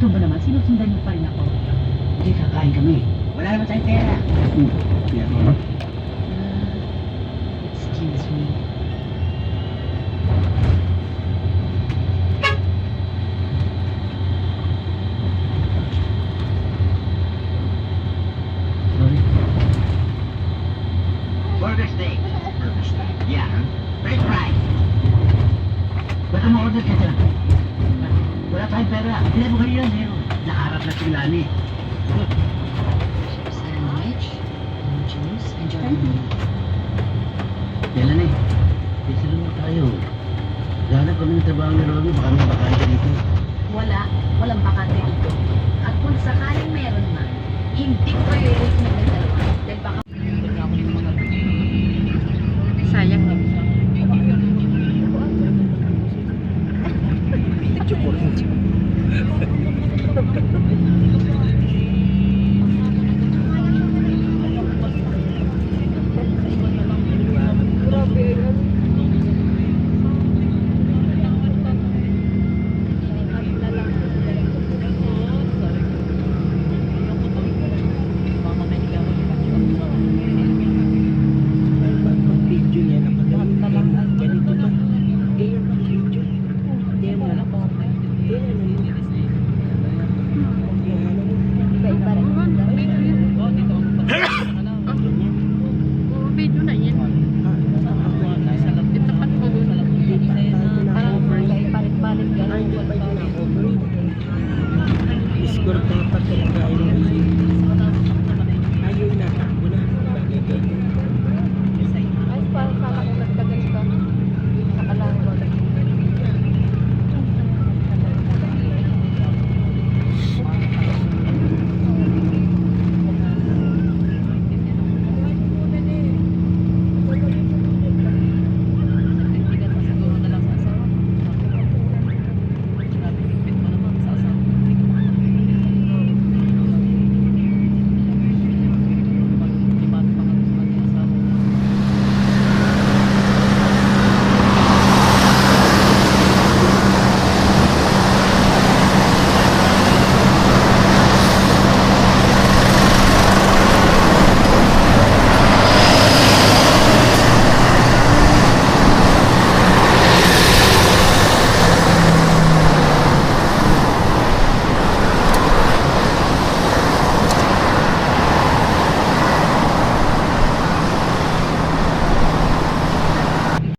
Ito ba naman, sinusundan niyo pa rin ako? Hindi, kakain kami. Wala naman tayong pera. Uh, excuse me. Sorry. Burger steak. Burger steak. Yeah. French fries. Ba't umorder ka dyan? Wala tayong pera. Hindi mo kayo yan, zero. Nakaharap na si Lani. Sandwich, and juice, and Jordan. Yan lang eh. Kasi naman tayo. Ganap kami ng trabaho ni Robby. Baka may bakante dito. Walang bakante dito. At kung sakaling meron man, hindi ko kayo i-recommend ng dalawa. Dahil baka... Sayang na bisa.